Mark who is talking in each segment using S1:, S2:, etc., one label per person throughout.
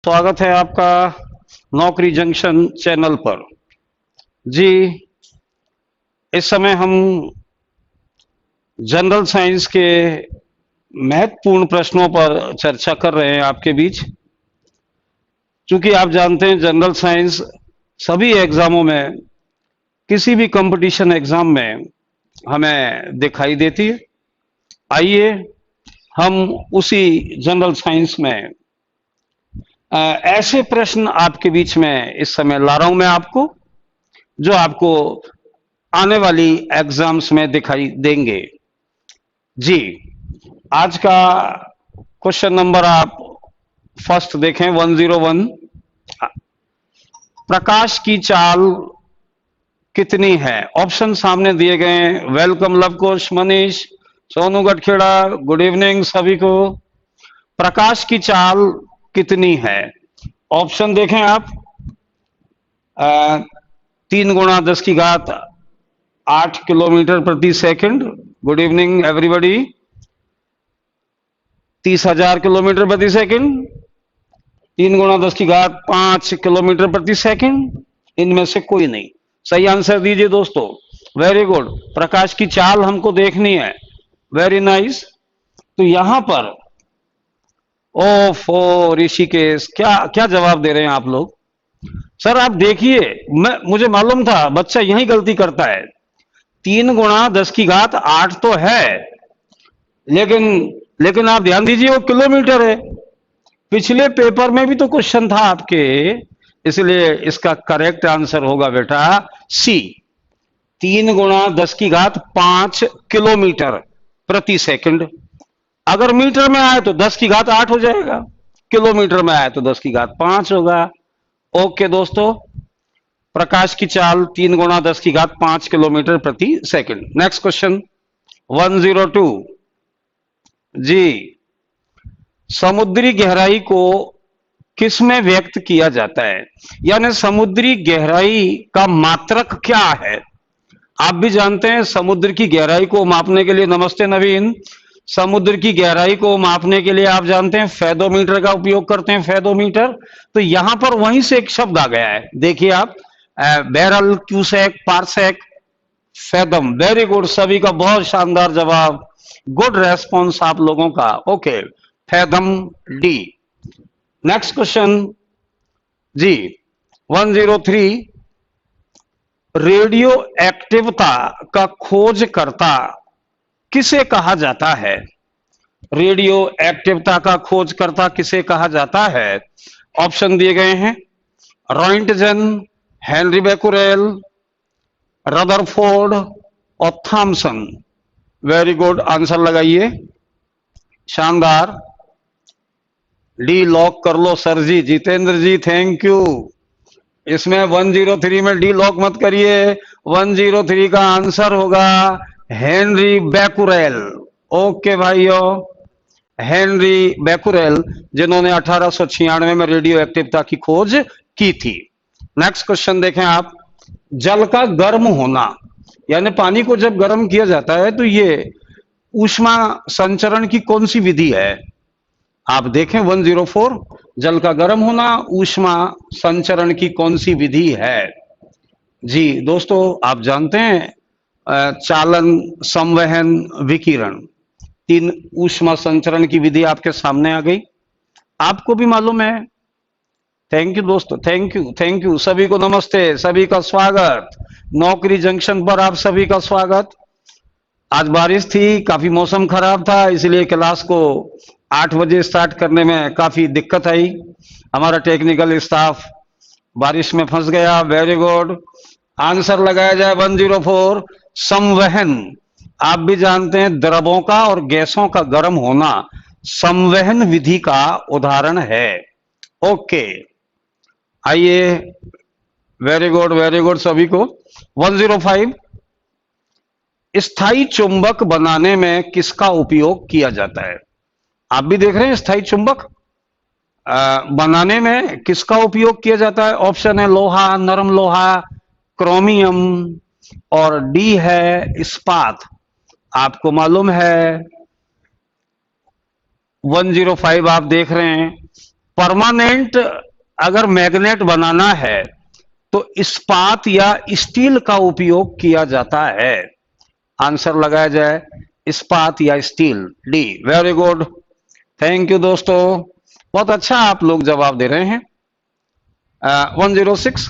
S1: स्वागत है आपका नौकरी जंक्शन चैनल पर। जी, इस समय हम जनरल साइंस के महत्वपूर्ण प्रश्नों पर चर्चा कर रहे हैं आपके बीच। क्योंकि आप जानते हैं जनरल साइंस सभी एग्जामों में, किसी भी कंपटीशन एग्जाम में हमें दिखाई देती है। आइए हम उसी जनरल साइंस में ऐसे प्रश्न आपके बीच में इस समय ला रहा हूं मैं आपको, जो आपको आने वाली एग्जाम्स में दिखाई देंगे। जी, आज का क्वेश्चन नंबर आप फर्स्ट देखें, 101। प्रकाश की चाल कितनी है? ऑप्शन सामने दिए गए हैं। Welcome Luvkush, Manish, Sonu Gathkheda, good evening सभी को। प्रकाश की चाल कितनी है? ऑप्शन देखें आप। 3 × 10⁸ किलोमीटर प्रति second. Good evening everybody. 30,000 kilometre प्रति सेकंड। 3 × 10⁵ किलोमीटर प्रति सेकंड। इनमें से कोई नहीं। सही आंसर दीजिए दोस्तों। Very good. प्रकाश की चाल हमको देखनी है। Very nice. तो यहां पर ओफो ऋषिकेश, क्या क्या जवाब दे रहे हैं आप लोग? सर आप देखिए, मुझे मालूम था बच्चा यही गलती करता है। 3 × 10⁸ तो है, लेकिन आप ध्यान दीजिए वो किलोमीटर है। पिछले पेपर में भी तो क्वेश्चन था आपके, इसलिए इसका करेक्ट आंसर होगा बेटा सी। 3 × 10⁵ किलोमीटर प्रति सेकंड। अगर मीटर में आए तो 10⁸ हो जाएगा, किलोमीटर में आए तो 10⁵ होगा। ओके दोस्तों, प्रकाश की चाल 3 × 10⁵ किलोमीटर प्रति सेकंड। Next question 102। जी, समुद्री गहराई को किस में व्यक्त किया जाता है? यानी समुद्री गहराई का मात्रक क्या है? आप भी जानते हैं समुद्र की गहराई को मापने के लिए, नमस्ते नवीन, समुद्र की गहराई को मापने के लिए आप जानते हैं फैदोमीटर का उपयोग करते हैं, फैदोमीटर। तो यहां पर वहीं से एक शब्द आ गया है, देखिए आप, barrel, cusec, parsec, fathom. Very good, सभी का बहुत शानदार जवाब, गुड रेस्पॉन्स आप लोगों का। Okay, fathom D. Next question जी 103। रेडियो एक्टिवता का खोजकर्ता किसे कहा जाता है? रेडियो एक्टिवता का खोजकर्ता किसे कहा जाता है? ऑप्शन दिए गए हैं। रॉयंटजन, हेनरी बेकुरेल, रदरफोर्ड और थॉमसन। वेरी गुड, आंसर लगाइए। शानदार, डी लॉक कर लो सर जी। Jitendra ji thank you. इसमें 103 में डी लॉक मत करिए। 103 का आंसर होगा हेनरी बेकुरेल। ओके भाइयों, हेनरी बेकुरेल, जिन्होंने 1896 में रेडियो एक्टिवता की खोज की थी। नेक्स्ट क्वेश्चन देखें आप। जल का गर्म होना, यानी पानी को जब गर्म किया जाता है तो ये ऊष्मा संचरण की कौन सी विधि है? आप देखें 104। जल का गर्म होना ऊष्मा संचरण की कौन सी विधि है? जी दोस्तों, आप जानते हैं चालन, संवहन, विकिरण, 3 ऊष्मा संचरण की विधि आपके सामने आ गई। आपको भी मालूम है। थैंक यू दोस्तों, थैंक यू, थैंक यू। सभी को नमस्ते, सभी का स्वागत नौकरी जंक्शन पर। आप सभी का स्वागत। आज बारिश थी, काफी मौसम खराब था, इसलिए क्लास को 8 बजे स्टार्ट करने में काफी दिक्कत आई। हमारा टेक्निकल स्टाफ बारिश में फंस गया। वेरी गुड, आंसर लगाया जाए 104। संवहन, आप भी जानते हैं द्रवों का और गैसों का गर्म होना संवहन विधि का उदाहरण है। ओके, आइए, वेरी गुड, वेरी गुड सभी को। 105। स्थायी चुंबक बनाने में किसका उपयोग किया जाता है? आप भी देख रहे हैं स्थायी चुंबक बनाने में किसका उपयोग किया जाता है? ऑप्शन है लोहा, नरम लोहा, क्रोमियम, और डी है इस्पात। आपको मालूम है 105 आप देख रहे हैं, परमानेंट अगर मैग्नेट बनाना है तो इस्पात या स्टील का उपयोग किया जाता है। आंसर लगाया जाए इस्पात या steel, D. Very good, thank you दोस्तों, बहुत अच्छा आप लोग जवाब दे रहे हैं। 106,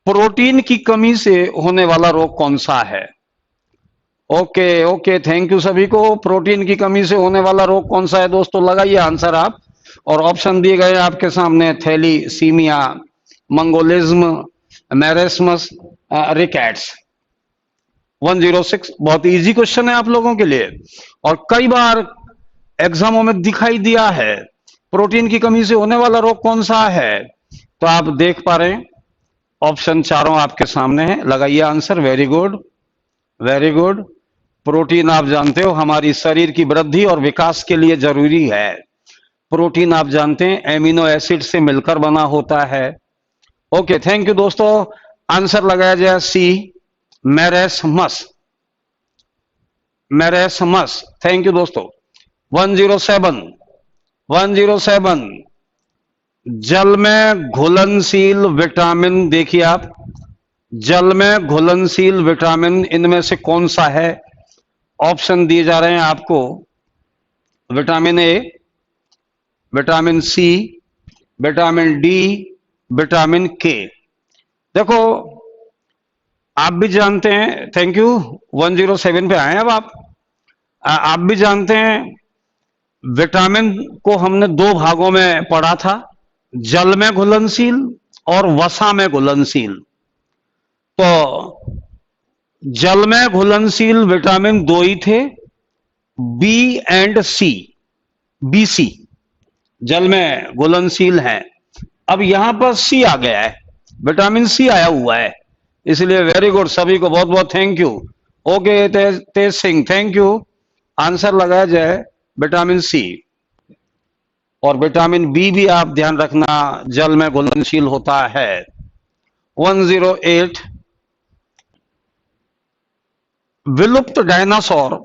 S1: प्रोटीन की कमी से होने वाला रोग कौन सा है? ओके ओके, थैंक यू सभी को। प्रोटीन की कमी से होने वाला रोग कौन सा है दोस्तों? लगाइए आंसर आप, और ऑप्शन दिए गए आपके सामने, थैलीसीमिया, मंगोलिज्म, मैरेस्मस, रिकेट्स। 106 बहुत इजी क्वेश्चन है आप लोगों के लिए, और कई बार एग्जामों में दिखाई दिया है। प्रोटीन की कमी से होने वाला रोग कौन सा है? तो आप देख पा रहे हैं, ऑप्शन चारों आपके सामने हैं, लगाइए answer. Very good, very good. Protein आप जानते हो हमारी शरीर की वृद्धि और विकास के लिए जरूरी है। प्रोटीन आप जानते हैं एमिनो एसिड से मिलकर बना होता है। ओके, थैंक यू दोस्तों। आंसर लगाया जाए सी, मैरेस्मस, मैरेस्मस। थैंक यू दोस्तों। 107, 107, जल में घुलनशील विटामिन, देखिए आप, जल में घुलनशील विटामिन इनमें से कौन सा है? ऑप्शन दिए जा रहे हैं आपको, vitamin A, vitamin C, vitamin D, vitamin K. देखो आप भी जानते हैं, थैंक यू, 107 पे आए अब आप भी जानते हैं विटामिन को हमने दो भागों में पढ़ा था, जल में घुलनशील और वसा में घुलनशील। तो जल में घुलनशील विटामिन दो ही थे, B and C, B C जल में घुलनशील है। अब यहां पर सी आ गया है, विटामिन सी आया हुआ है, इसलिए वेरी गुड, सभी को बहुत बहुत thank you. Okay Tej Singh, thank you. Answer लगाया जाए विटामिन सी, और विटामिन बी भी आप ध्यान रखना जल में घुलनशील होता है। 108, विलुप्त डायनासोर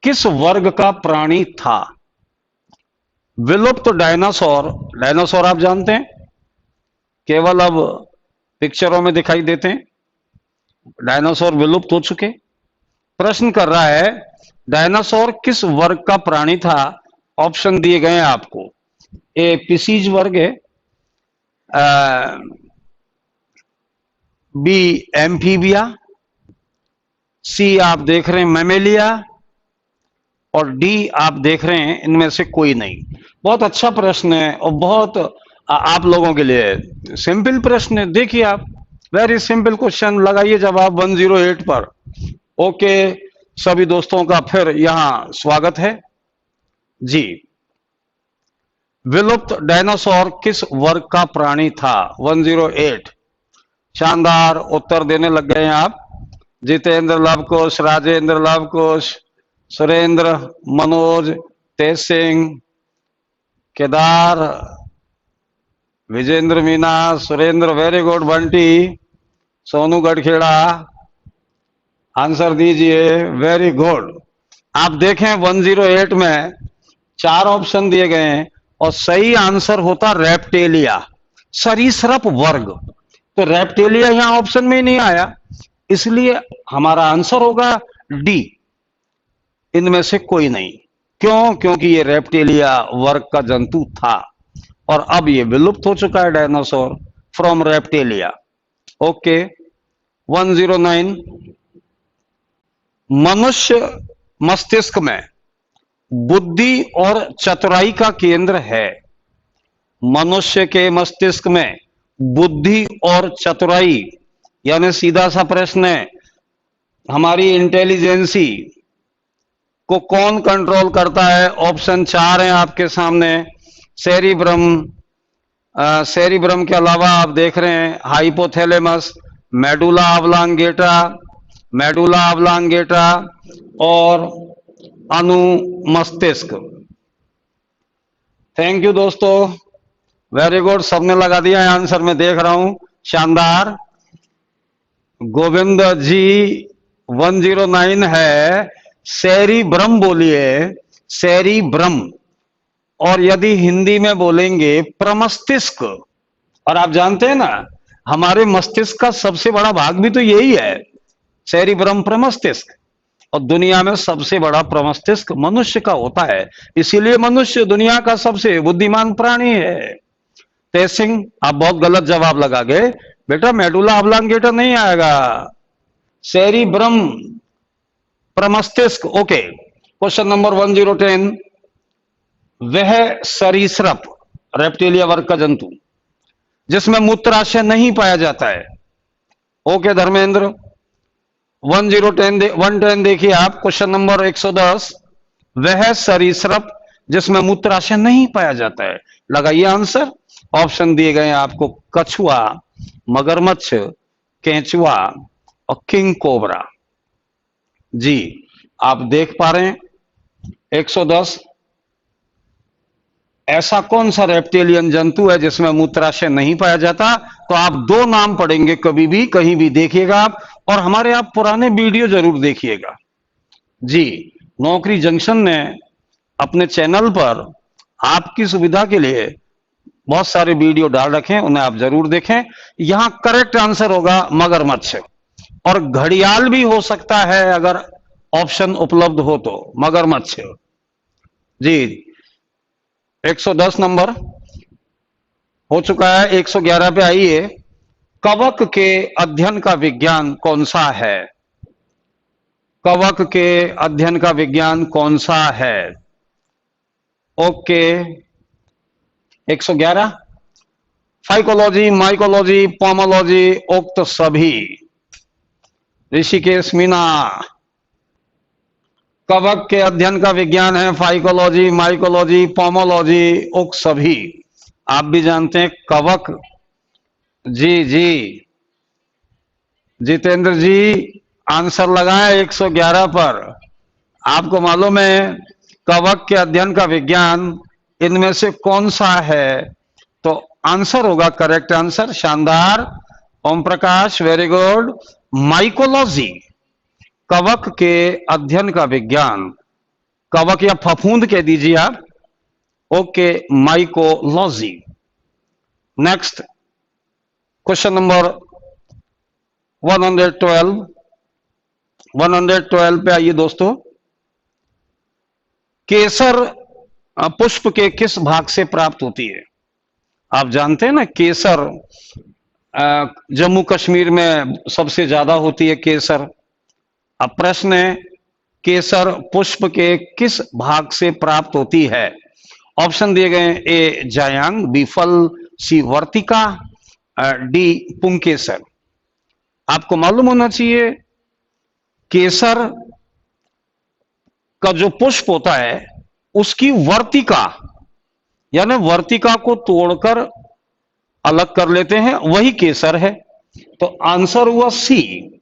S1: किस वर्ग का प्राणी था? विलुप्त डायनासोर, डायनासोर आप जानते हैं केवल अब पिक्चरों में दिखाई देते हैं, डायनासोर विलुप्त हो चुके। प्रश्न कर रहा है डायनासोर किस वर्ग का प्राणी था? ऑप्शन दिए गए हैं आपको, ए पिसीज वर्ग है, बी एम्फीबिया, सी आप देख रहे हैं मैमेलिया, और डी आप देख रहे हैं इनमें से कोई नहीं। बहुत अच्छा प्रश्न है और बहुत आप लोगों के लिए सिंपल प्रश्न है। देखिए आप, वेरी सिंपल क्वेश्चन, लगाइए जवाब 108 पर। ओके, सभी दोस्तों का फिर यहां स्वागत है जी। विलुप्त डायनासोर किस वर्ग का प्राणी था? 108, शानदार उत्तर देने लग गए हैं आप। Jitendra Luvkush, Rajendra Luvkush, Surendra, Manoj, Tej Singh, Kedar, Vijendra Meena, Surendra, very good. Bunty, Sonu Garhkheda, answer दीजिए, वेरी गुड। आप देखें 108 में 4 ऑप्शन दिए गए हैं और सही आंसर होता रेप्टेलिया, सरीसृप वर्ग। तो रेप्टेलिया यहां ऑप्शन में ही नहीं आया, इसलिए हमारा आंसर होगा डी, इनमें से कोई नहीं। क्यों? क्योंकि ये रेप्टेलिया वर्ग का जंतु था और अब ये विलुप्त हो चुका है डायनासोर फ्रॉम रेप्टेलिया। ओके, 109, मनुष्य मस्तिष्क में बुद्धि और चतुराई का केंद्र है। मनुष्य के मस्तिष्क में बुद्धि और चतुराई, यानी सीधा सा प्रश्न है, हमारी इंटेलिजेंसी को कौन कंट्रोल करता है? ऑप्शन 4 है आपके सामने, सेरिब्रम, सेरिब्रम के अलावा आप देख रहे हैं hypothalamus, medulla oblongata, medulla oblongata और अनुमस्तिष्क। थैंक यू दोस्तों, वेरी गुड, सबने लगा दिया है आंसर, मैं देख रहा हूं, शानदार। गोविंद जी 109 है सेरिब्रम, बोलिए सेरिब्रम, और यदि हिंदी में बोलेंगे प्रमस्तिष्क, और आप जानते हैं ना हमारे मस्तिष्क का सबसे बड़ा भाग भी तो यही है, सेरिब्रम प्रमस्तिष्क, और दुनिया में सबसे बड़ा प्रमस्तिष्क मनुष्य का होता है, इसीलिए मनुष्य दुनिया का सबसे बुद्धिमान प्राणी है। तेज सिंह, आप बहुत गलत जवाब लगा गए बेटा, मेडुला ऑब्लांगेटा नहीं आएगा, सेरिब्रम प्रमस्तिष्क। ओके, क्वेश्चन नंबर 1010, वह सरीसृप रेप्टिलिया वर्ग का जंतु जिसमें मूत्राशय नहीं पाया जाता है। ओके धर्मेंद्र, 110 देखिए आप, क्वेश्चन नंबर 110, वह सरीसृप जिसमें मूत्राशय नहीं पाया जाता है, लगाइए आंसर। ऑप्शन दिए गए हैं आपको, कछुआ, मगरमच्छ, केंचुआ और किंग कोबरा। जी आप देख पा रहे हैं 110, ऐसा कौन सा रेप्टिलियन जंतु है जिसमें मूत्राशय नहीं पाया जाता? तो आप दो नाम पढ़ेंगे कभी भी कहीं भी देखिएगा आप, और हमारे आप पुराने वीडियो जरूर देखिएगा। जी, नौकरी जंक्शन ने अपने चैनल पर आपकी सुविधा के लिए बहुत सारे वीडियो डाल रखे हैं, उन्हें आप जरूर देखें। यहां करेक्ट आंसर होगा मगरमच्छ, और घड़ियाल भी हो सकता है अगर ऑप्शन उपलब्ध हो तो, मगरमच्छ। जी 110 नंबर हो चुका है, 111 पे आइए। कवक के अध्ययन का विज्ञान कौन सा है? कवक के अध्ययन का विज्ञान कौन सा है? ओके 111, फाइकोलॉजी, माइकोलॉजी, पोमोलॉजी, उक्त सभी। ऋषिकेश मीना, कवक के अध्ययन का विज्ञान है फाइकोलॉजी, माइकोलॉजी, पोमोलॉजी, उक्त सभी। आप भी जानते हैं कवक। जी जी जितेंद्र जी आंसर लगाए 111 पर। आपको मालूम है कवक के अध्ययन का विज्ञान इनमें से कौन सा है? तो आंसर होगा, करेक्ट आंसर, शानदार Om Prakash, very good, mycology. कवक के अध्ययन का विज्ञान, कवक या फफूंद कह दीजिए आप। Okay, mycology. Next question number 112 पे आइए दोस्तों। केसर पुष्प के किस भाग से प्राप्त होती है? आप जानते हैं ना केसर जम्मू कश्मीर में सबसे ज्यादा होती है केसर। अब प्रश्न है केसर पुष्प के किस भाग से प्राप्त होती है? ऑप्शन दिए गए, ए जायांग, बी फल, सी वर्तिका, डी पुंकेसर। आपको मालूम होना चाहिए केसर का जो पुष्प होता है उसकी वर्तिका, यानी वर्तिका को तोड़कर अलग कर लेते हैं, वही केसर है। तो आंसर हुआ सी,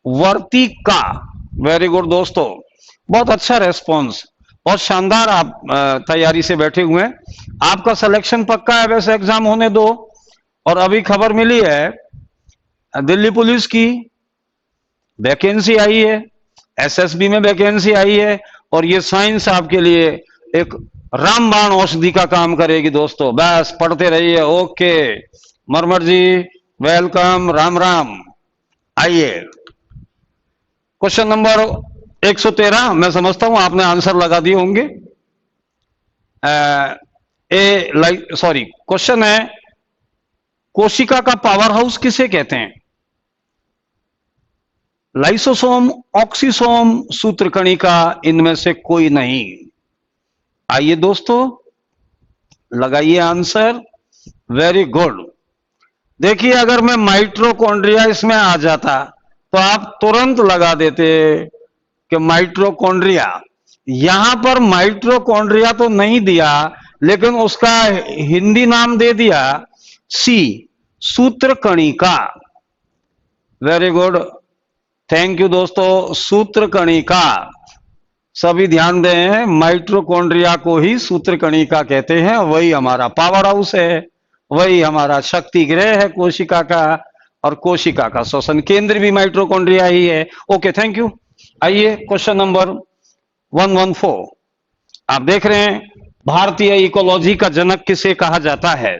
S1: वर्तिका। वेरी गुड दोस्तों, बहुत अच्छा रेस्पॉन्स, बहुत शानदार। आप तैयारी से बैठे हुए हैं, आपका सिलेक्शन पक्का है। वैसे एग्जाम होने दो। और अभी खबर मिली है दिल्ली पुलिस की वैकेंसी आई है, एसएसबी में वैकेंसी आई है, और ये साइंस आपके लिए एक रामबाण औषधि का काम करेगी दोस्तों। बस पढ़ते रहिए। ओके मरमर जी वेलकम, राम राम। आइए क्वेश्चन नंबर 113, मैं समझता हूं आपने आंसर लगा दिए होंगे। सॉरी, क्वेश्चन है कोशिका का पावर हाउस किसे कहते हैं? लाइसोसोम, ऑक्सीसोम, सूत्रकणिका, इनमें से कोई नहीं। आइए दोस्तों लगाइए आंसर। Very good. देखिए अगर मैं माइटोकॉन्ड्रिया इसमें आ जाता तो आप तुरंत लगा देते कि माइटोकॉन्ड्रिया। यहां पर माइटोकॉन्ड्रिया तो नहीं दिया, लेकिन उसका हिंदी नाम दे दिया सी, सूत्रकणिका। वेरी गुड, थैंक यू दोस्तों, सूत्रकणिका। सभी ध्यान दें, माइटोकॉन्ड्रिया को ही सूत्रकणिका कहते हैं। वही हमारा पावर हाउस है, वही हमारा शक्ति गृह है कोशिका का, और कोशिका का श्वसन केंद्र भी माइटोकॉन्ड्रिया ही है। Okay thank you. आइए क्वेश्चन नंबर 114, आप देख रहे हैं भारतीय इकोलॉजी का जनक किसे कहा जाता है?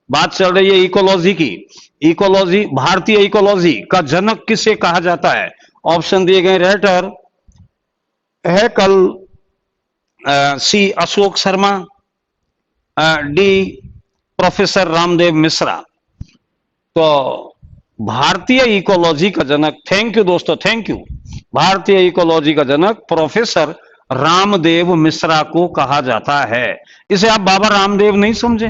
S1: बात चल रही है इकोलॉजी की। इकोलॉजी, भारतीय इकोलॉजी का जनक किसे कहा जाता है? ऑप्शन दिए गए, रेटर है कल, सी अशोक शर्मा, डी प्रोफेसर रामदेव मिश्रा। तो भारतीय इकोलॉजी का जनक, थैंक यू दोस्तों, थैंक यू, भारतीय इकोलॉजी का जनक प्रोफेसर रामदेव मिश्रा को कहा जाता है। इसे आप बाबा रामदेव नहीं समझे,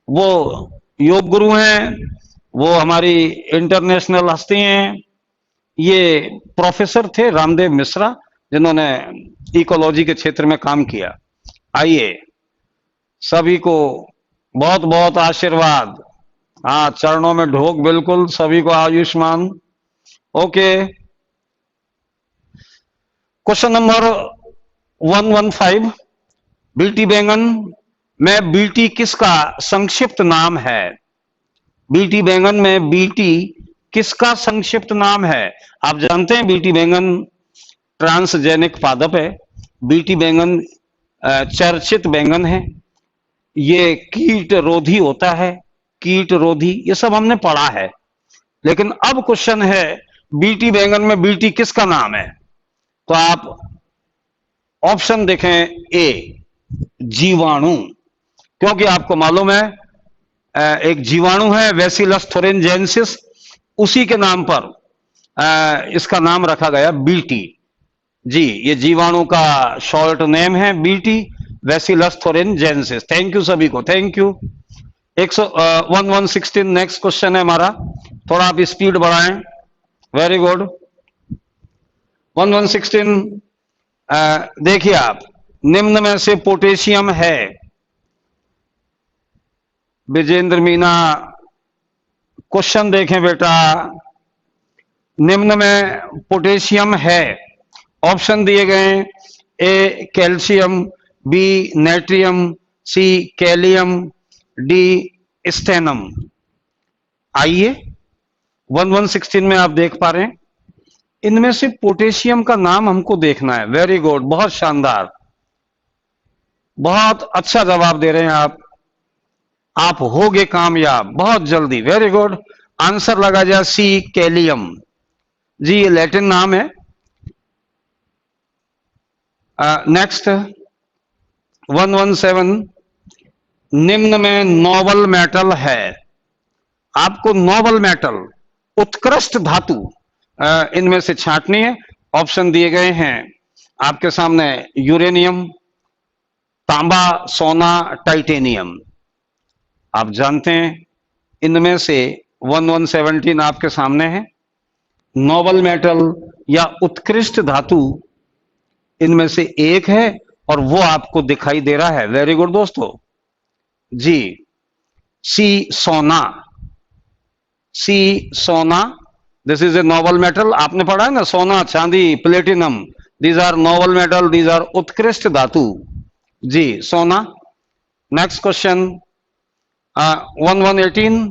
S1: वो योग गुरु हैं, वो हमारी इंटरनेशनल हस्ती हैं। ये प्रोफेसर थे रामदेव मिश्रा, जिन्होंने इकोलॉजी के क्षेत्र में काम किया। आइए, सभी को बहुत बहुत आशीर्वाद। हाँ, चरणों में ढोक, बिल्कुल सभी को Ayushman. Okay, question number 115, BT बैंगन में बीटी किसका संक्षिप्त नाम है? बीटी बैंगन में बीटी किसका संक्षिप्त नाम है? आप जानते हैं बीटी बैंगन ट्रांसजेनिक पादप है। बीटी बैंगन चर्चित बैंगन है, ये कीट रोधी होता है, कीट रोधी, ये सब हमने पढ़ा है। लेकिन अब क्वेश्चन है, बीटी बैंगन में बीटी किसका नाम है? तो आप ऑप्शन देखें, ए जीवाणु, क्योंकि आपको मालूम है एक जीवाणु है बैसिलस थोरेंजेंसिस, उसी के नाम पर इसका नाम रखा गया बीटी। जी, ये जीवाणु का शॉर्ट नेम है बीटी, बैसिलस थोरेंजेंसिस। थैंक यू सभी को, थैंक यू। 1116 नेक्स्ट क्वेश्चन है हमारा, थोड़ा आप स्पीड बढ़ाएं। Very good. 1116, देखिए आप, निम्न में से पोटेशियम है, विजेंद्र मीना, क्वेश्चन देखें बेटा, निम्न में पोटेशियम है, ऑप्शन दिए गए, A calcium, B natrium, C kalium, D stannum. आइए, 1116 में आप देख पा रहे हैं, इनमें से पोटेशियम का नाम हमको देखना है। वेरी गुड, बहुत शानदार, बहुत अच्छा जवाब दे रहे हैं आप होगे कामयाब बहुत जल्दी। वेरी गुड, आंसर लगा जाए सी कैलियम। जी, ये लैटिन नाम है। नेक्स्ट 117, निम्न में नोबल मेटल है, आपको नोबल मेटल, उत्कृष्ट धातु इनमें से छांटनी है। ऑप्शन दिए गए हैं आपके सामने, यूरेनियम, तांबा, सोना, टाइटेनियम। आप जानते हैं इनमें से 1117 आपके सामने है, नोबल मेटल या उत्कृष्ट धातु इनमें से एक है और वो आपको दिखाई दे रहा है। वेरी गुड दोस्तों, जी, सी सोना, सी सोना, this is a noble metal. आपने पढ़ा है ना, सोना, चांदी, platinum, these are noble metal, these are उत्कृष्ट धातु। जी, सोना। नेक्स्ट क्वेश्चन 1118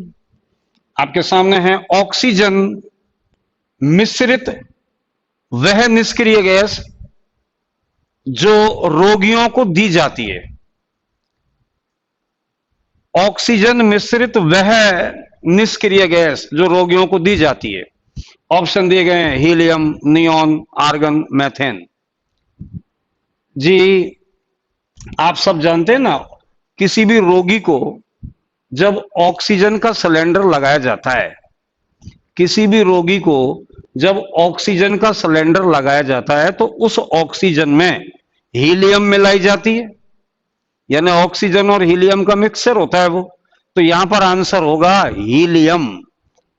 S1: आपके सामने है, ऑक्सीजन मिश्रित वह निष्क्रिय गैस जो रोगियों को दी जाती है। ऑक्सीजन मिश्रित वह निष्क्रिय गैस जो रोगियों को दी जाती है। ऑप्शन दिए गए हैं, हीलियम, नियॉन, आर्गन, मेथेन। जी, आप सब जानते हैं ना, किसी भी रोगी को जब ऑक्सीजन का सिलेंडर लगाया जाता है, किसी भी रोगी को जब ऑक्सीजन का सिलेंडर लगाया जाता है तो उस ऑक्सीजन में हीलियम मिलाई जाती है, यानी ऑक्सीजन और हीलियम का मिक्सचर होता है वो। तो यहां पर आंसर होगा हीलियम।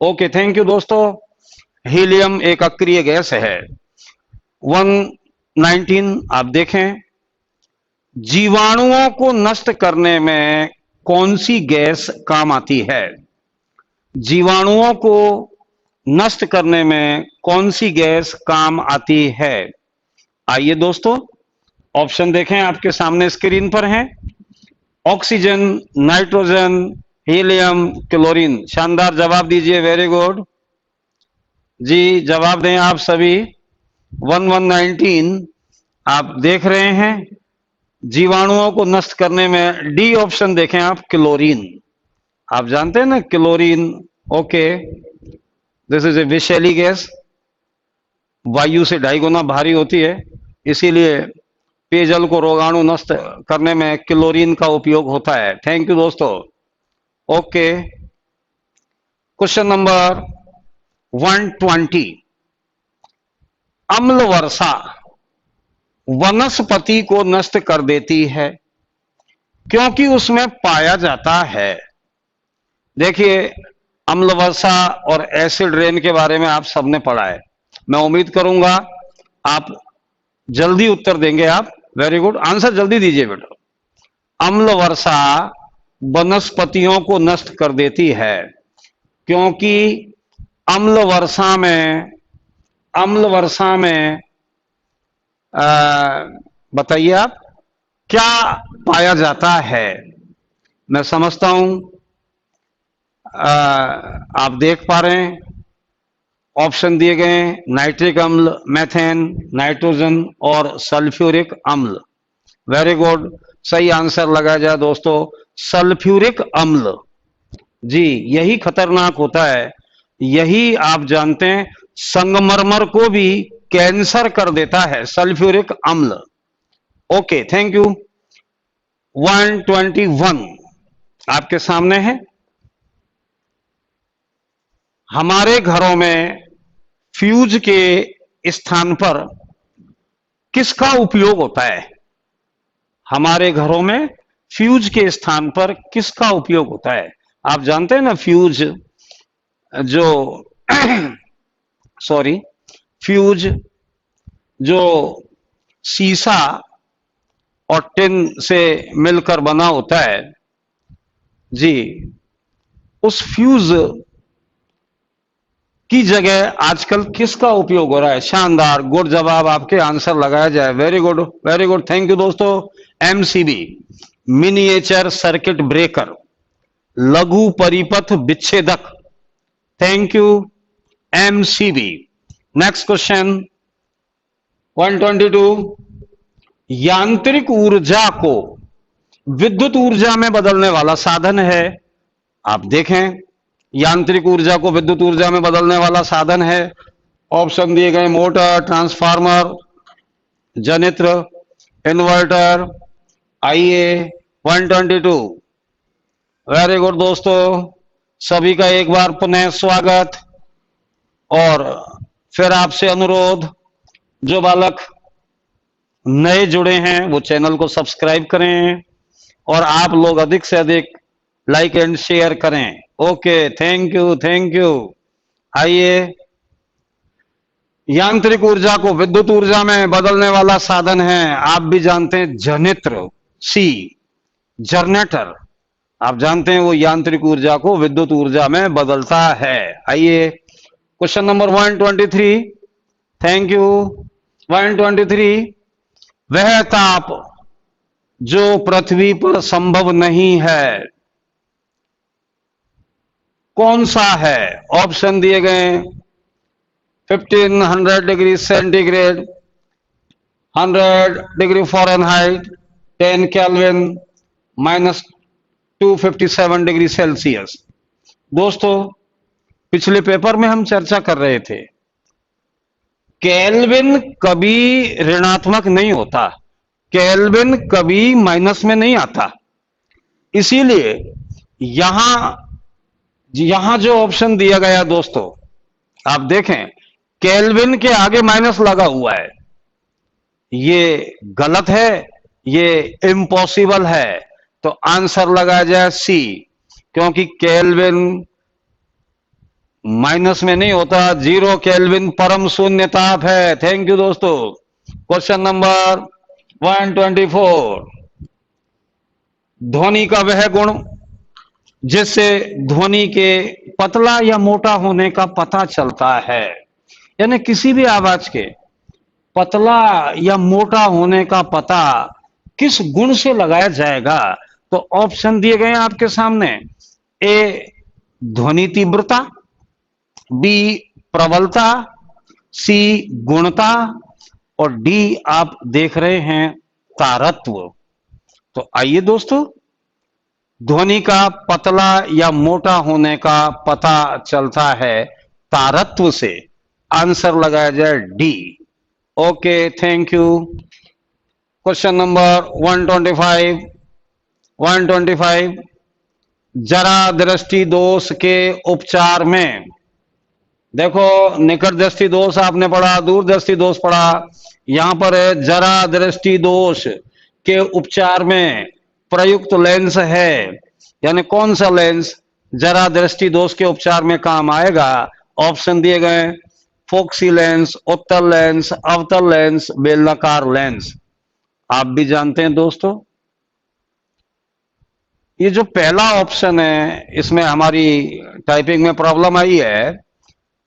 S1: ओके, थैंक यू दोस्तों, हीलियम एक अक्रिय गैस है। 119 आप देखें, जीवाणुओं को नष्ट करने में कौन सी गैस काम आती है? जीवाणुओं को नष्ट करने में कौन सी गैस काम आती है? आइए दोस्तों, ऑप्शन देखें, आपके सामने स्क्रीन पर हैं, ऑक्सीजन, नाइट्रोजन, हीलियम, क्लोरीन। शानदार जवाब दीजिए, वेरी गुड। जी, जवाब दें आप सभी। 1119 आप देख रहे हैं, जीवाणुओं को नष्ट करने में, डी ऑप्शन देखें आप, क्लोरीन। आप जानते हैं ना chlorine, okay, this is a विषैली गैस, वायु से 2.5 गुना भारी होती है, इसीलिए पेयजल को रोगाणु नष्ट करने में क्लोरीन का उपयोग होता है। थैंक यू दोस्तों। Okay, question number 120। अम्ल वर्षा वनस्पति को नष्ट कर देती है क्योंकि उसमें पाया जाता है। देखिए, अम्ल वर्षा और एसिड रेन के बारे में आप सबने पढ़ा है, मैं उम्मीद करूंगा आप जल्दी उत्तर देंगे। आप वेरी गुड, आंसर जल्दी दीजिए बेटा। अम्ल वर्षा वनस्पतियों को नष्ट कर देती है क्योंकि अम्ल वर्षा में बताइए आप क्या पाया जाता है। मैं समझता हूं आप देख पा रहे हैं, ऑप्शन दिए गए हैं, नाइट्रिक अम्ल, मेथेन, नाइट्रोजन और सल्फ्यूरिक अम्ल। वेरी गुड, सही आंसर लगाया जाए दोस्तों, सल्फ्यूरिक अम्ल। जी, यही खतरनाक होता है, यही आप जानते हैं संगमरमर को भी कैंसर कर देता है, सल्फ्यूरिक अम्ल। Okay, thank you. 121 आपके सामने है। हमारे घरों में फ्यूज के स्थान पर किसका उपयोग होता है? हमारे घरों में फ्यूज के स्थान पर किसका उपयोग होता है? आप जानते हैं ना फ्यूज जो सॉरी, फ्यूज जो शीशा और टिन से मिलकर बना होता है, जी, उस फ्यूज की जगह आजकल किसका उपयोग हो रहा है? शानदार, गुड जवाब, आपके आंसर लगाया जाए। Very good, very good, thank you दोस्तों। एमसीबी, मिनिएचर सर्किट ब्रेकर, लघु परिपथ विच्छेदक। Thank you MCB. Next question 122। यांत्रिक ऊर्जा को विद्युत ऊर्जा में बदलने वाला साधन है। आप देखें, यांत्रिक ऊर्जा को विद्युत ऊर्जा में बदलने वाला साधन है। ऑप्शन दिए गए, मोटर, ट्रांसफार्मर, जनित्र, इन्वर्टर। आइए 122। वेरी गुड दोस्तों, सभी का एक बार पुनः स्वागत। और फिर आपसे अनुरोध, जो बालक नए जुड़े हैं वो चैनल को सब्सक्राइब करें और आप लोग अधिक से अधिक लाइक एंड शेयर करें। Okay, thank you, thank you. आइए, यांत्रिक ऊर्जा को विद्युत ऊर्जा में बदलने वाला साधन है, आप भी जानते हैं, जनित्र। सी, जनरेटर। आप जानते हैं वो यांत्रिक ऊर्जा को विद्युत ऊर्जा में बदलता है। आइए, क्वेश्चन नंबर 123। Thank you. 123। वह ताप जो पृथ्वी पर संभव नहीं है, कौन सा है? ऑप्शन दिए गए, 1500 degree centigrade, 100 degree Fahrenheit, 10 kelvin, -257 degree Celsius. दोस्तों, पिछले पेपर में हम चर्चा कर रहे थे, केल्विन कभी ऋणात्मक नहीं होता, केल्विन कभी माइनस में नहीं आता। इसीलिए यहां जो ऑप्शन दिया गया दोस्तों, आप देखें, केल्विन के आगे माइनस लगा हुआ है, ये गलत है, ये इम्पॉसिबल है। तो आंसर लगाया जाए सी, क्योंकि केल्विन माइनस में नहीं होता, 0 केल्विन परम शून्य ताप है। थैंक यू दोस्तों। Question number 124। ध्वनि का वह गुण जिससे ध्वनि के पतला या मोटा होने का पता चलता है, यानी किसी भी आवाज के पतला या मोटा होने का पता किस गुण से लगाया जाएगा? तो ऑप्शन दिए गए हैं आपके सामने। ए, ध्वनि तीव्रता, बी, प्रबलता, सी, गुणता और डी आप देख रहे हैं, तारत्व। तो आइए दोस्तों, ध्वनि का पतला या मोटा होने का पता चलता है तारत्व से। आंसर लगाया जाए D. Okay, thank you. Question number 125। 125, जरा दृष्टि दोष के उपचार में, देखो निकट दृष्टि दोष आपने पढ़ा, दूर दृष्टि दोष पढ़ा, यहां पर है जरा दृष्टि दोष के उपचार में प्रयुक्त लेंस है, यानी कौन सा लेंस जरा दृष्टि दोष के उपचार में काम आएगा। ऑप्शन दिए गए, फोक्सी लेंस, उत्तल लेंस, अवतल लेंस, बेलनाकार लेंस। आप भी जानते हैं दोस्तों, ये जो पहला ऑप्शन है इसमें हमारी टाइपिंग में प्रॉब्लम आई है,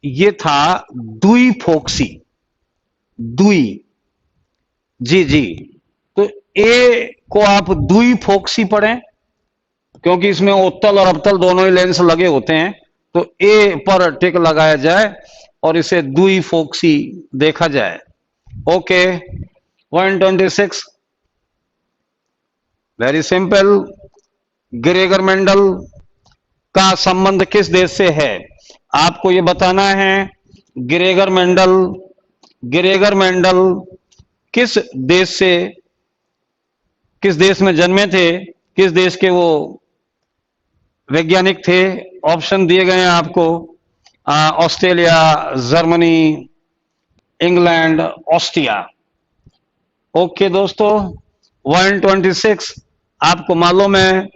S1: ये था दुई फोक्सी, दुई, जी जी। तो ए को आप दुई फोक्सी पढ़ें, क्योंकि इसमें उत्तल और अवतल दोनों ही लेंस लगे होते हैं, तो ए पर टिक लगाया जाए और इसे दुई फोक्सी देखा जाए। Okay, 126, very simple. Gregor Mendel का संबंध किस देश से है, आपको यह बताना है। ग्रेगर मेंडल, ग्रेगर मेंडल किस देश से, किस देश में जन्मे थे, किस देश के वो वैज्ञानिक थे। ऑप्शन दिए गए हैं आपको, Australia, Germany, England, Austria. Okay दोस्तों, 126, आपको मालूम है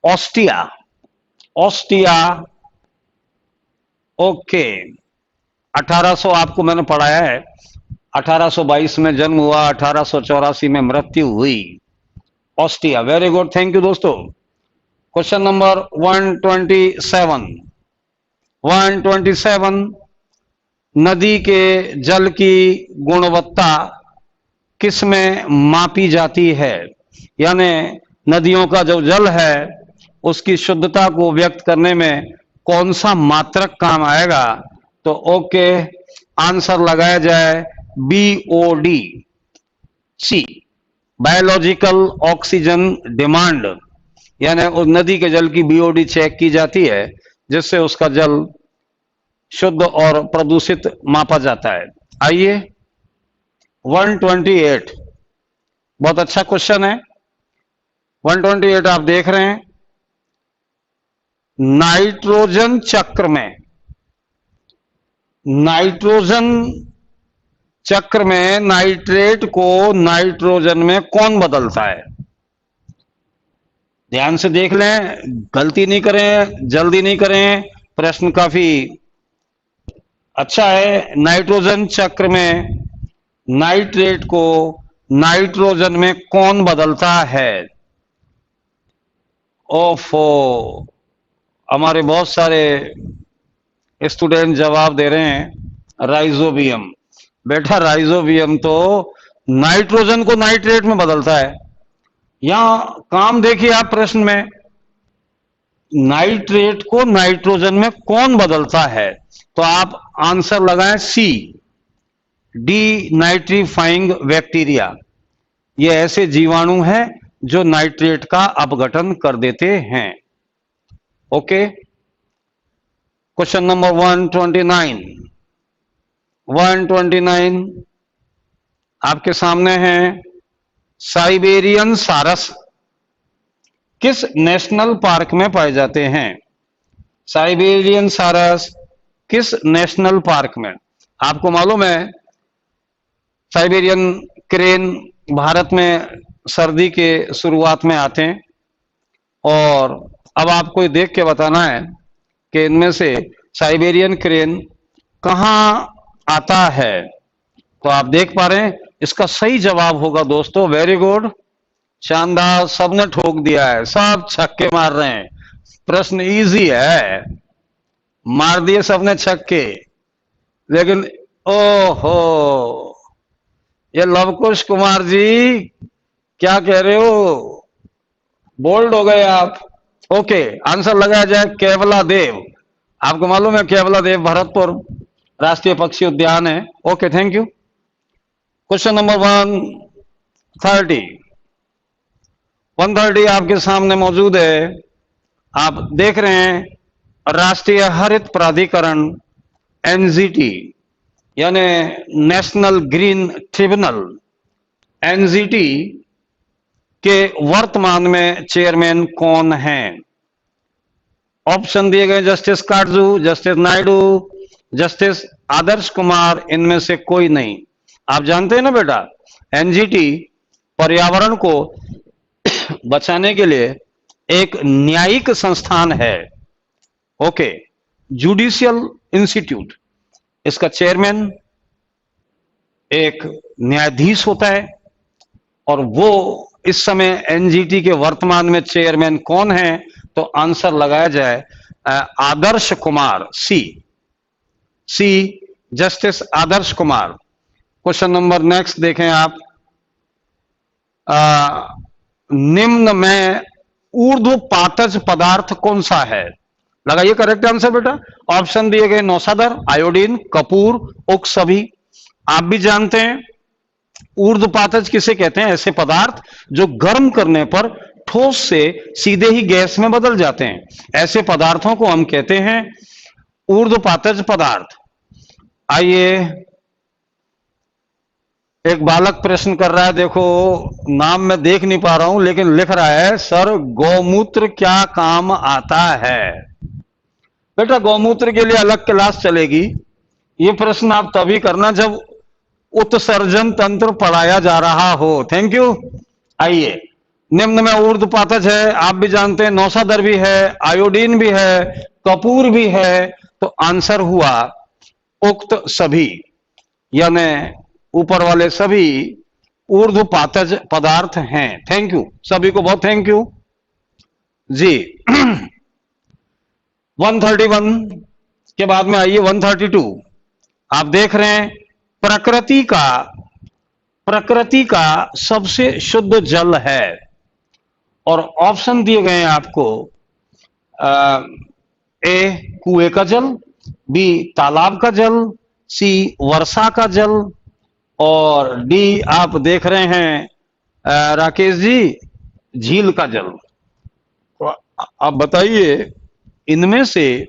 S1: ऑस्ट्रिया, ऑस्ट्रिया। ओके, 1800 आपको मैंने पढ़ाया है, 1822 में जन्म हुआ, 1884 में मृत्यु हुई। Austria, very good, thank you दोस्तों। Question number 127। 127, नदी के जल की गुणवत्ता किस में मापी जाती है, यानी नदियों का जो जल है उसकी शुद्धता को व्यक्त करने में कौन सा मात्रक काम आएगा। तो ओके, आंसर लगाया जाए बीओडी, सी, बायोलॉजिकल ऑक्सीजन डिमांड, यानी उस नदी के जल की बीओडी चेक की जाती है, जिससे उसका जल शुद्ध और प्रदूषित मापा जाता है। आइए 128, बहुत अच्छा क्वेश्चन है। 128 आप देख रहे हैं, नाइट्रोजन चक्र में, नाइट्रोजन चक्र में नाइट्रेट को नाइट्रोजन में कौन बदलता है। ध्यान से देख लें, गलती नहीं करें, जल्दी नहीं करें, प्रश्न काफी अच्छा है। नाइट्रोजन चक्र में नाइट्रेट को नाइट्रोजन में कौन बदलता है। ओफो, हमारे बहुत सारे स्टूडेंट जवाब दे रहे हैं राइजोबियम। बेटा राइजोबियम तो नाइट्रोजन को नाइट्रेट में बदलता है। यहां काम देखिए आप, प्रश्न में नाइट्रेट को नाइट्रोजन में कौन बदलता है, तो आप आंसर लगाएं सी, डी नाइट्रीफाइंग बैक्टीरिया। ये ऐसे जीवाणु हैं जो नाइट्रेट का अपघटन कर देते हैं। Okay, question number 129। 129 आपके सामने है, साइबेरियन सारस किस नेशनल पार्क में पाए जाते हैं। साइबेरियन सारस किस नेशनल पार्क में, आपको मालूम है साइबेरियन क्रेन भारत में सर्दी के शुरुआत में आते हैं, और अब आपको देख के बताना है कि इनमें से साइबेरियन क्रेन कहां आता है। तो आप देख पा रहे हैं, इसका सही जवाब होगा दोस्तों, वेरी गुड, शानदार, सबने ठोक दिया है, सब छक्के मार रहे हैं। प्रश्न इजी है, मार दिए सबने छक्के। लेकिन ओहो, ये लवकुश कुमार जी क्या कह रहे हो, बोल्ड हो गए आप। ओके, आंसर लगाया जाए केवला देव। आपको मालूम है केवला देव भरतपुर राष्ट्रीय पक्षी उद्यान है। Okay, thank you. Question number 130। 130 आपके सामने मौजूद है। आप देख रहे हैं राष्ट्रीय हरित प्राधिकरण एनजीटी यानी नेशनल ग्रीन ट्रिब्यूनल एनजीटी के वर्तमान में चेयरमैन कौन हैं? ऑप्शन दिए गए justice Katju, justice Naidu, justice Adarsh Kumar, इनमें से कोई नहीं। आप जानते हैं ना बेटा, एनजीटी पर्यावरण को बचाने के लिए एक न्यायिक संस्थान है। Okay, judicial institute. इसका चेयरमैन एक न्यायाधीश होता है और वो इस समय एनजीटी के वर्तमान में चेयरमैन कौन है? तो आंसर लगाया जाए Adarsh Kumar, C justice Adarsh Kumar. Question number next देखें आप। निम्न में ऊर्ध्वपातज पदार्थ कौन सा है? लगाइए करेक्ट आंसर बेटा। ऑप्शन दिए गए नौसादर, आयोडीन, कपूर, उक्त सभी। आप भी जानते हैं ऊर्ध्वपातज किसे कहते हैं? ऐसे पदार्थ जो गर्म करने पर ठोस से सीधे ही गैस में बदल जाते हैं, ऐसे पदार्थों को हम कहते हैं ऊर्ध्वपातज पदार्थ। आइए, एक बालक प्रश्न कर रहा है, देखो नाम मैं देख नहीं पा रहा हूं लेकिन लिख रहा है, सर गौमूत्र क्या काम आता है? बेटा गौमूत्र के लिए अलग क्लास चलेगी। ये प्रश्न आप तभी करना जब उत्सर्जन तंत्र पढ़ाया जा रहा हो। Thank you. आइए, निम्न में ऊर्ध्वपातज है, आप भी जानते हैं, नौसादर भी है, आयोडीन भी है, कपूर भी है, तो आंसर हुआ उक्त सभी, यानी ऊपर वाले सभी ऊर्ध्वपातज पदार्थ हैं। थैंक यू, सभी को बहुत थैंक यू जी। 131 के बाद में आइए 132। आप देख रहे हैं प्रकृति का सबसे शुद्ध जल है और ऑप्शन दिए गए हैं आपको, ए कुएं का जल, बी तालाब का जल, सी वर्षा का जल और डी आप देख रहे हैं राकेश जी झील का जल। तो आप बताइए इनमें से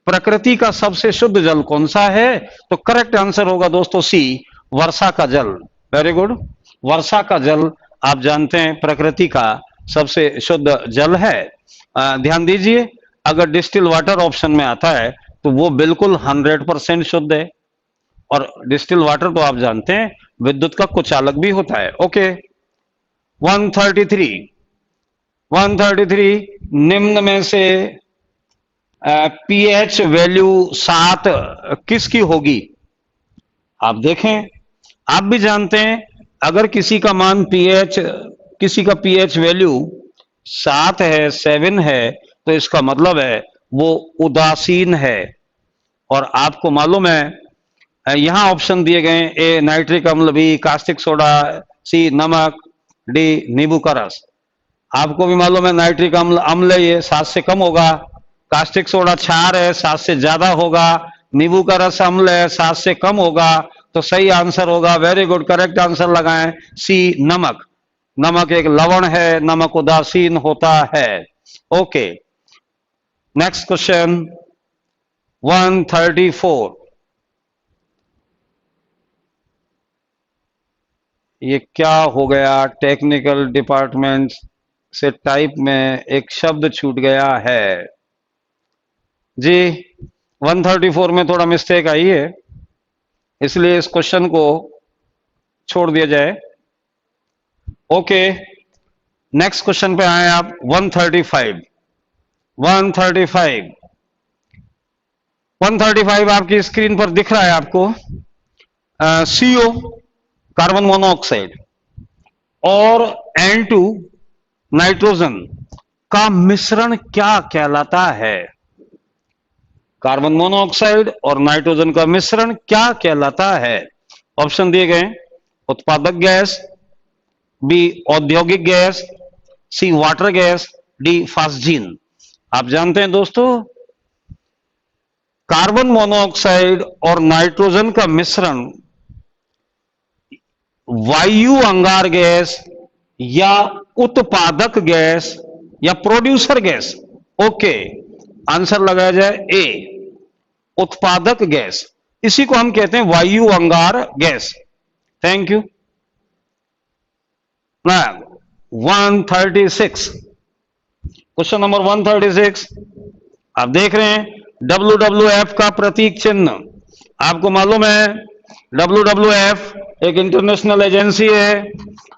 S1: प्रकृति का सबसे शुद्ध जल कौन सा है? तो करेक्ट आंसर होगा दोस्तों सी, वर्षा का जल। Very good. वर्षा का जल आप जानते हैं प्रकृति का सबसे शुद्ध जल है। ध्यान दीजिए, अगर डिस्टिल वाटर ऑप्शन में आता है तो वो बिल्कुल 100% शुद्ध है और डिस्टिल वाटर तो आप जानते हैं विद्युत का कुछ अलग भी होता है। ओके, 133 निम्न में से पीएच वैल्यू 7 किसकी होगी? आप देखें, आप भी जानते हैं अगर किसी का पीएच वैल्यू 7 है, 7 है, तो इसका मतलब है वो उदासीन है। और आपको मालूम है यहां ऑप्शन दिए गए, ए नाइट्रिक अम्ल, बी कास्टिक सोडा, सी नमक, डी नींबू का रस। आपको भी मालूम है नाइट्रिक अम्ल ये 7 से कम होगा, कास्टिक सोडा क्षार है 7 से ज्यादा होगा, नींबू का रस अम्ल है 7 से कम होगा, तो सही आंसर होगा, वेरी गुड, करेक्ट आंसर लगाएं सी नमक। नमक एक लवण है, नमक उदासीन होता है। Okay, next question 134। ये क्या हो गया, टेक्निकल डिपार्टमेंट से टाइप में एक शब्द छूट गया है जी। 134 में थोड़ा मिस्टेक आई है, इसलिए इस क्वेश्चन को छोड़ दिया जाए। ओके, नेक्स्ट क्वेश्चन पे आए आप। 135 आपकी स्क्रीन पर दिख रहा है आपको। CO कार्बन मोनोऑक्साइड और N2 नाइट्रोजन का मिश्रण क्या कहलाता है? कार्बन मोनोऑक्साइड और नाइट्रोजन का मिश्रण क्या कहलाता है? ऑप्शन दिए गए, उत्पादक गैस, बी औद्योगिक गैस, सी वाटर गैस, डी फास्जीन। आप जानते हैं दोस्तों कार्बन मोनोऑक्साइड और नाइट्रोजन का मिश्रण वायु अंगार गैस या उत्पादक गैस या प्रोड्यूसर गैस? ओके, आंसर लगाया जाए ए, उत्पादक गैस। इसी को हम कहते हैं वायु अंगार gas. Thank you. 136, question number 136। आप देख रहे हैं WWF का प्रतीक चिन्ह। आपको मालूम है WWF एक इंटरनेशनल एजेंसी है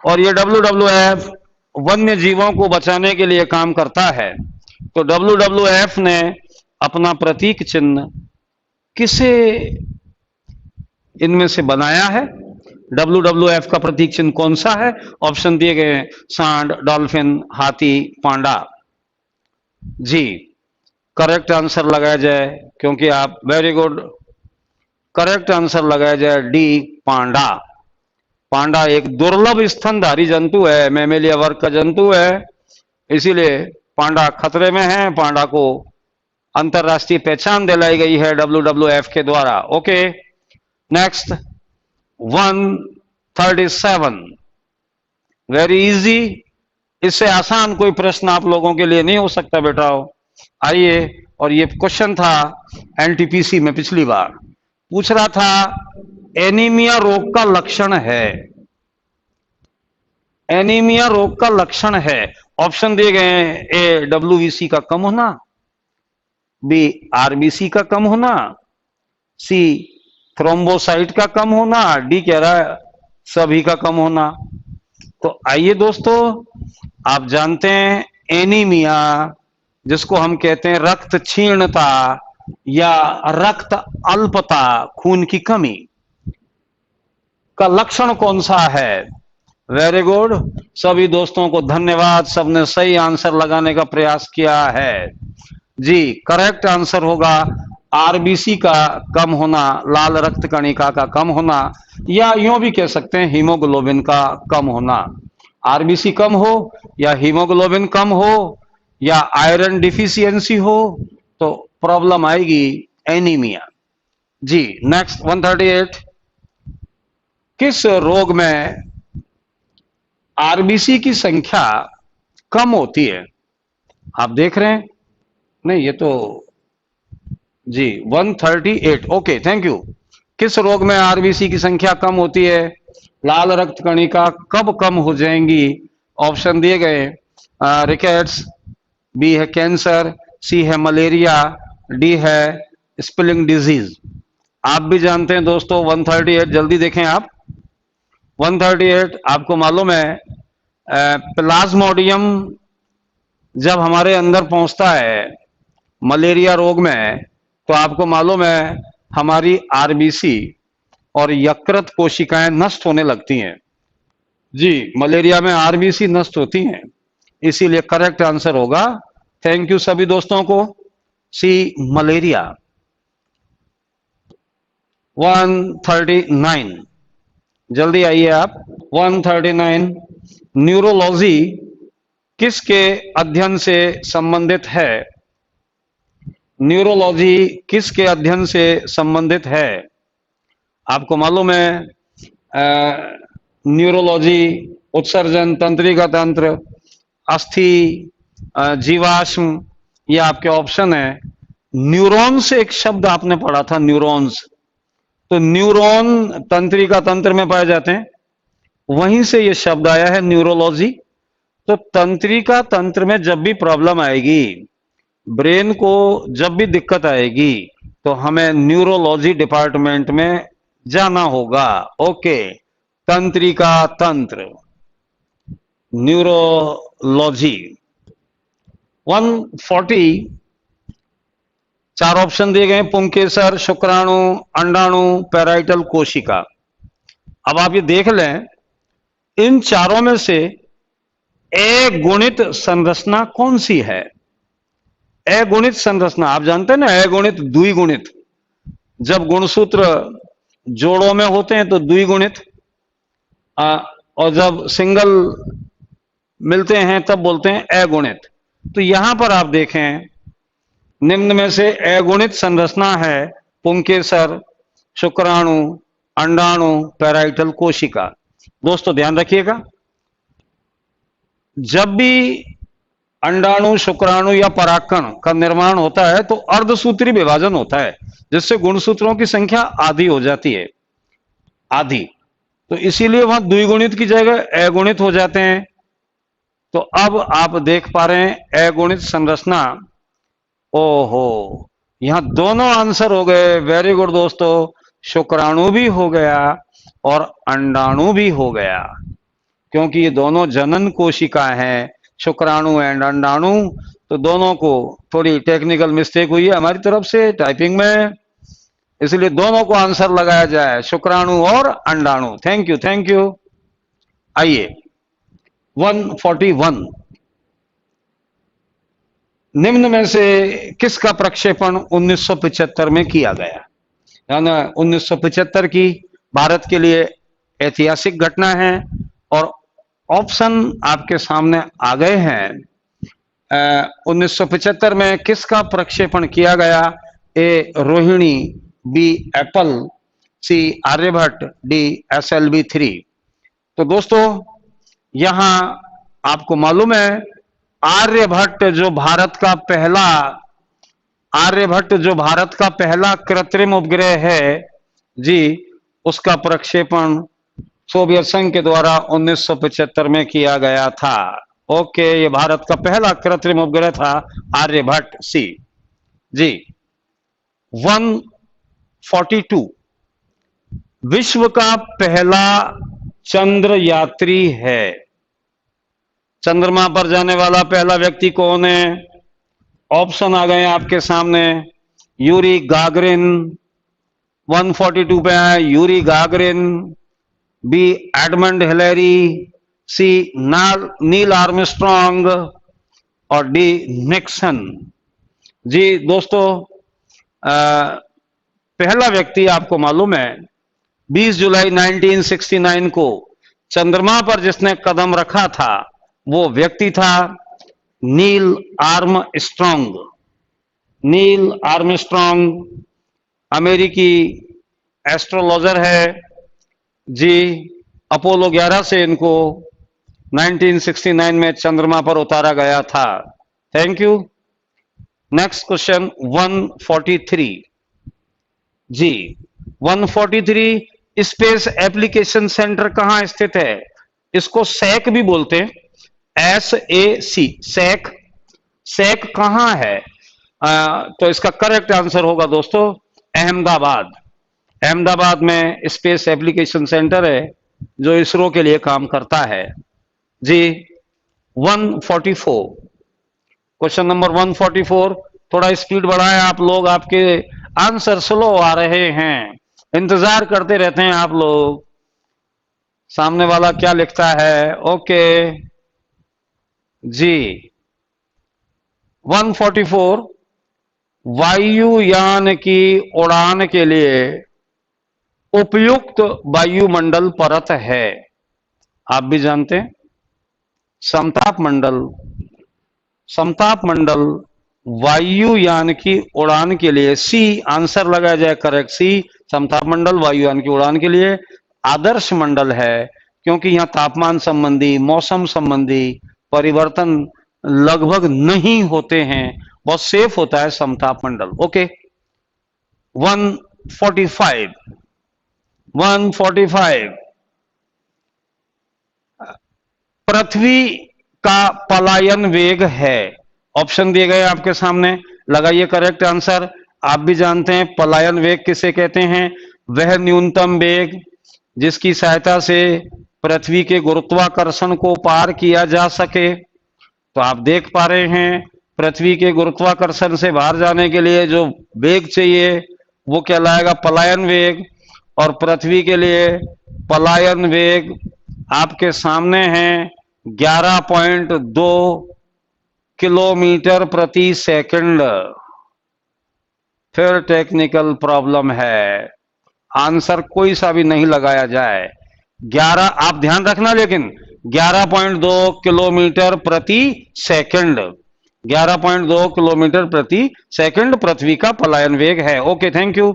S1: और ये WWF वन्य जीवों को बचाने के लिए काम करता है। तो WWF ने अपना प्रतीक चिन्ह किसे इनमें से बनाया है? WWF का प्रतीक चिन्ह कौन सा है? ऑप्शन दिए गए हैं, सांड, डॉल्फिन, हाथी, पांडा। जी, करेक्ट आंसर लगाया जाए, क्योंकि आप वेरी गुड, करेक्ट आंसर लगाया जाए डी, पांडा। पांडा एक दुर्लभ स्तनधारी जंतु है, मैमेलिया वर्ग का जंतु है, इसीलिए पांडा खतरे में है। पांडा को अंतरराष्ट्रीय पहचान दिलाई गई है WWF के द्वारा। ओके, नेक्स्ट 137, वेरी इजी, इससे आसान कोई प्रश्न आप लोगों के लिए नहीं हो सकता बेटाओ। आइए, और ये क्वेश्चन था NTPC में, पिछली बार पूछ रहा था एनीमिया रोग का लक्षण है, एनीमिया रोग का लक्षण है। ऑप्शन दिए गए हैं, ए WBC का कम होना, बी RBC का कम होना, सी थ्रोम्बोसाइट का कम होना, डी कह रहा है सभी का कम होना। तो आइए दोस्तों, आप जानते हैं एनीमिया, जिसको हम कहते हैं रक्त क्षीणता या रक्त अल्पता, खून की कमी का लक्षण कौन सा है? वेरी गुड, सभी दोस्तों को धन्यवाद, सबने सही आंसर लगाने का प्रयास किया है। जी, करेक्ट आंसर होगा RBC का कम होना, लाल रक्त कणिका का कम होना, या यूं भी कह सकते हैं हीमोग्लोबिन का कम होना। RBC कम हो या हीमोग्लोबिन कम हो या आयरन डिफिशियंसी हो तो प्रॉब्लम आएगी एनीमिया। जी, नेक्स्ट 138, किस रोग में RBC की संख्या कम होती है? आप देख रहे हैं, नहीं ये तो जी 138, ओके थैंक यू। किस रोग में RBC की संख्या कम होती है? लाल रक्त कणिका कब कम हो जाएंगी? ऑप्शन दिए गए, रिकेट्स, बी है कैंसर, सी है मलेरिया, डी है स्पिलिंग डिजीज। आप भी जानते हैं दोस्तों 138, जल्दी देखें आप 138। आपको मालूम है प्लाज्मोडियम जब हमारे अंदर पहुंचता है मलेरिया रोग में, तो आपको मालूम है हमारी RBC और यकृत कोशिकाएं नष्ट होने लगती हैं। जी, मलेरिया में RBC नष्ट होती हैं, इसीलिए करेक्ट आंसर होगा, थैंक यू सभी दोस्तों को, सी मलेरिया। 139, जल्दी आइए आप। 139, न्यूरोलॉजी किसके अध्ययन से संबंधित है? न्यूरोलॉजी किसके अध्ययन से संबंधित है? आपको मालूम है न्यूरोलॉजी उत्सर्जन, तंत्रिका तंत्र, अस्थि, जीवाश्म, ये आपके ऑप्शन है। न्यूरॉन्स एक शब्द आपने पढ़ा था, न्यूरॉन्स, तो न्यूरॉन तंत्रिका तंत्र में पाए जाते हैं, वहीं से ये शब्द आया है न्यूरोलॉजी। तो तंत्रिका तंत्र में जब भी प्रॉब्लम आएगी, ब्रेन को जब भी दिक्कत आएगी, तो हमें न्यूरोलॉजी डिपार्टमेंट में जाना होगा। ओके, तंत्रिका तंत्र, न्यूरोलॉजी। 140, चार ऑप्शन दिए गए, पुंकेसर, शुक्राणु, अंडाणु, पैराइटल कोशिका। अब आप ये देख लें, इन चारों में से अगुणित संरचना कौन सी है? अगुणित संरचना आप जानते हैं ना, अगुणित द्विगुणित, जब गुणसूत्र जोड़ों में होते हैं तो द्विगुणित, और जब सिंगल मिलते हैं तब बोलते हैं अगुणित। तो यहां पर आप देखें, निम्न में से अगुणित संरचना है पुंकेसर, शुक्राणु, अंडाणु, पैराइटल कोशिका। दोस्तों ध्यान रखिएगा, जब भी अंडाणु, शुक्राणु या परागकण का निर्माण होता है तो अर्धसूत्री विभाजन होता है, जिससे गुणसूत्रों की संख्या आधी हो जाती है, आधी। तो इसीलिए वहां द्विगुणित की जगह अगुणित हो जाते हैं। तो अब आप देख पा रहे हैं अगुणित संरचना। ओहो, यहां दोनों आंसर हो गए। वेरी गुड दोस्तों, शुक्राणु भी हो गया और अंडाणु भी हो गया, क्योंकि ये दोनों जनन कोशिका हैं, शुक्राणु एंड अंडाणु। तो दोनों को थोड़ी टेक्निकल मिस्टेक हुई है हमारी तरफ से टाइपिंग में, इसलिए दोनों को आंसर लगाया जाए, शुक्राणु और अंडाणु। Thank you, thank you. आइए 141, निम्न में से किसका प्रक्षेपण 1975 में किया गया? यानी 1975 की भारत के लिए ऐतिहासिक घटना है और ऑप्शन आपके सामने आ गए हैं। 1975 में किसका प्रक्षेपण किया गया? ए रोहिणी, बी एप्पल, सी आर्यभट्ट, डी SLV-3। तो दोस्तों यहां आपको मालूम है आर्यभट्ट जो भारत का पहला कृत्रिम उपग्रह है जी, उसका प्रक्षेपण सोवियत संघ के द्वारा 1975 में किया गया था। ओके, ये भारत का पहला कृत्रिम उपग्रह था आर्यभट्ट सी जी। 142, विश्व का पहला चंद्र यात्री है। चंद्रमा पर जाने वाला पहला व्यक्ति कौन है? ऑप्शन आ गए आपके सामने। यूरी गागरिन 142 पे है, Yuri Gagarin, B Edmund Hillary, C Neil Armstrong और डी निक्सन। जी दोस्तों, पहला व्यक्ति आपको मालूम है 20 जुलाई 1969 को चंद्रमा पर जिसने कदम रखा था वो व्यक्ति था नील आर्मस्ट्रॉन्ग। नील आर्मस्ट्रॉन्ग अमेरिकी एस्ट्रोलॉजर है जी। अपोलो 11 से इनको 1969 में चंद्रमा पर उतारा गया था। Thank you. नेक्स्ट क्वेश्चन 143 जी। 143, स्पेस एप्लीकेशन सेंटर कहां स्थित है? इसको सैक भी बोलते हैं, SAC, सैक। सैक कहां है? तो इसका करेक्ट आंसर होगा दोस्तों अहमदाबाद। अहमदाबाद में स्पेस एप्लीकेशन सेंटर है जो इसरो के लिए काम करता है जी। 144, क्वेश्चन नंबर 144, थोड़ा स्पीड बढ़ाएं आप लोग, आपके आंसर स्लो आ रहे हैं, इंतजार करते रहते हैं आप लोग सामने वाला क्या लिखता है। ओके जी। 144, वायुयान की उड़ान के लिए उपयुक्त वायुमंडल परत है, आप भी जानते हैं, समताप मंडल। समताप मंडल वायुयान की उड़ान के लिए, सी आंसर लगाया जाए करेक्ट, सी समताप मंडल वायुयान की उड़ान के लिए आदर्श मंडल है, क्योंकि यहां तापमान संबंधी, मौसम संबंधी परिवर्तन लगभग नहीं होते हैं, बहुत सेफ होता है समताप मंडल। ओके 145, 145, पृथ्वी का पलायन वेग है। ऑप्शन दिए गए आपके सामने, लगाइए करेक्ट आंसर। आप भी जानते हैं पलायन वेग किसे कहते हैं? वह न्यूनतम वेग जिसकी सहायता से पृथ्वी के गुरुत्वाकर्षण को पार किया जा सके। तो आप देख पा रहे हैं पृथ्वी के गुरुत्वाकर्षण से बाहर जाने के लिए जो वेग चाहिए वो कहलाएगा पलायन वेग, और पृथ्वी के लिए पलायन वेग आपके सामने है 11.2 किलोमीटर प्रति सेकंड। फिर टेक्निकल प्रॉब्लम है, आंसर कोई सा भी नहीं लगाया जाए। 11, आप ध्यान रखना, लेकिन 11.2 किलोमीटर प्रति सेकंड, 11.2 किलोमीटर प्रति सेकंड पृथ्वी का पलायन वेग है। Okay thank you.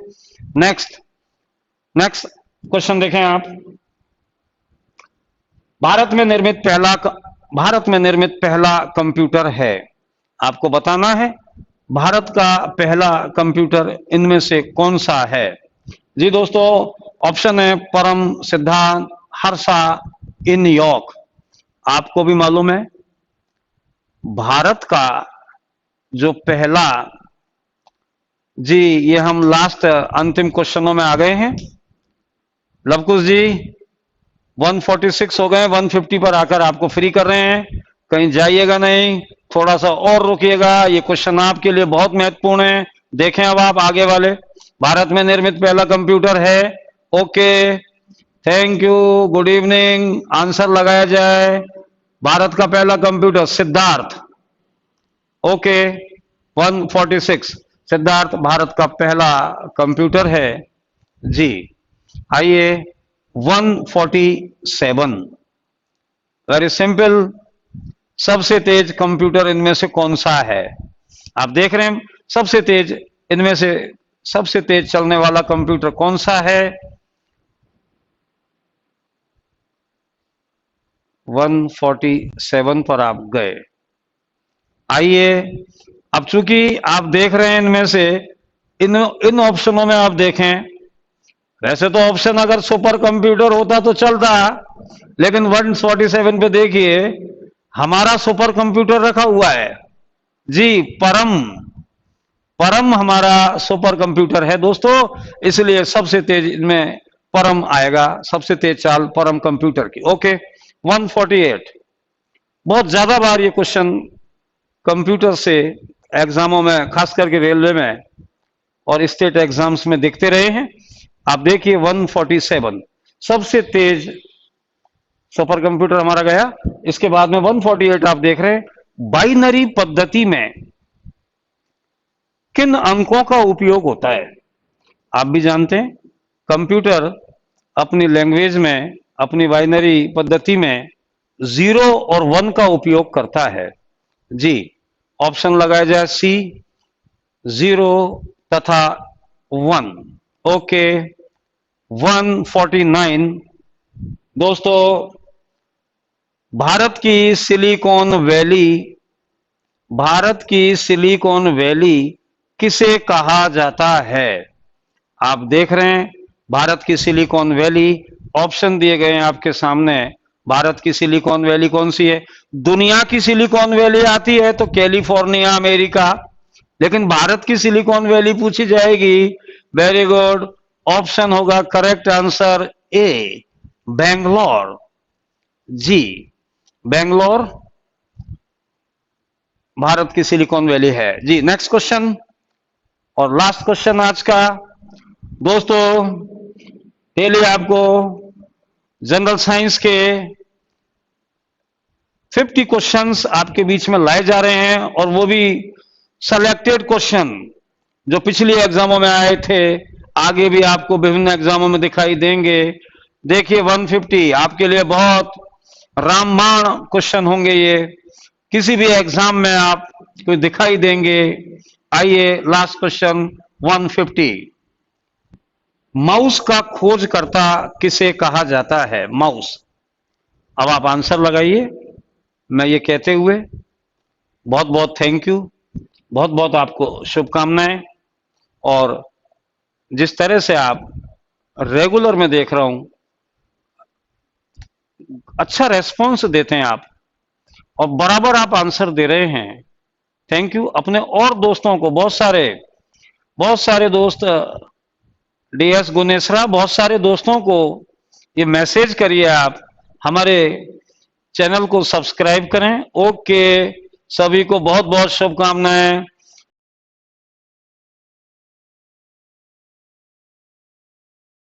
S1: Next question देखें आप। भारत में निर्मित पहला भारत में निर्मित पहला कंप्यूटर है? आपको बताना है भारत का पहला कंप्यूटर इनमें से कौन सा है। जी दोस्तों, ऑप्शन है परम, सिद्धांत, हर्षा, इन यॉर्क। आपको भी मालूम है भारत का जो पहला, जी ये हम लास्ट अंतिम क्वेश्चनों में आ गए हैं। लवकुश जी 146 हो गए, 150 पर आकर आपको फ्री कर रहे हैं। कहीं जाइएगा नहीं, थोड़ा सा और रुकिएगा, ये क्वेश्चन आपके लिए बहुत महत्वपूर्ण है। देखें अब आप आगे वाले, भारत में निर्मित पहला कंप्यूटर है। Okay, thank you, good evening. Answer लगाया जाए। भारत का पहला कंप्यूटर सिद्धार्थ। ओके, 146 सिद्धार्थ भारत का पहला कंप्यूटर है। जी आइए 147, वेरी सिंपल। सबसे तेज कंप्यूटर इनमें से कौन सा है? आप देख रहे हैं सबसे तेज, इनमें से सबसे तेज चलने वाला कंप्यूटर कौन सा है? 147 पर आप गए। आइए, अब चूंकि आप देख रहे हैं इनमें से इन ऑप्शनों में आप देखें, वैसे तो ऑप्शन अगर सुपर कंप्यूटर होता तो चलता, लेकिन 147 पे देखिए हमारा सुपर कंप्यूटर रखा हुआ है। जी परम, परम हमारा सुपर कंप्यूटर है दोस्तों, इसलिए सबसे तेज इनमें परम आएगा, सबसे तेज चाल परम कंप्यूटर की। ओके 148, बहुत ज्यादा बार ये क्वेश्चन कंप्यूटर से एग्जामों में, खास करके रेलवे में और स्टेट एग्जाम्स में दिखते रहे हैं। आप देखिए 147 सबसे तेज सुपर कंप्यूटर हमारा गया। इसके बाद में 148 आप देख रहे हैं, बाइनरी पद्धति में किन अंकों का उपयोग होता है? आप भी जानते हैं कंप्यूटर अपनी लैंग्वेज में, अपनी बाइनरी पद्धति में 0 और 1 का उपयोग करता है। जी ऑप्शन लगाया जाए सी, 0 तथा 1। ओके 149, दोस्तों भारत की सिलिकॉन वैली, भारत की सिलिकॉन वैली किसे कहा जाता है? आप देख रहे हैं भारत की सिलिकॉन वैली, ऑप्शन दिए गए हैं आपके सामने। भारत की सिलिकॉन वैली कौन सी है? दुनिया की सिलिकॉन वैली आती है तो कैलिफोर्निया अमेरिका, लेकिन भारत की सिलिकॉन वैली पूछी जाएगी, वेरी गुड, ऑप्शन होगा करेक्ट आंसर ए, बेंगलोर। जी बेंगलोर भारत की सिलिकॉन वैली है। जी नेक्स्ट क्वेश्चन और लास्ट क्वेश्चन आज का। दोस्तों डेली आपको जनरल साइंस के 50 क्वेश्चंस आपके बीच में लाए जा रहे हैं, और वो भी सेलेक्टेड क्वेश्चन जो पिछली एग्जामों में आए थे, आगे भी आपको विभिन्न एग्जामों में दिखाई देंगे। देखिए 150 आपके लिए बहुत रामबाण क्वेश्चन होंगे, ये किसी भी एग्जाम में आप कोई दिखाई देंगे। आइए लास्ट क्वेश्चन 150, माउस का खोजकर्ता किसे कहा जाता है? माउस। अब आप आंसर लगाइए। मैं ये कहते हुए बहुत बहुत थैंक यू, बहुत बहुत आपको शुभकामनाएं। और जिस तरह से आप रेगुलर में देख रहा हूं, अच्छा रेस्पॉन्स देते हैं आप और बराबर आप आंसर दे रहे हैं, थैंक यू। अपने और दोस्तों को, बहुत सारे दोस्त, डीएस गुनेसरा, बहुत सारे दोस्तों को ये मैसेज करिए, आप हमारे चैनल को सब्सक्राइब करें। ओके, सभी को बहुत बहुत शुभकामनाएं।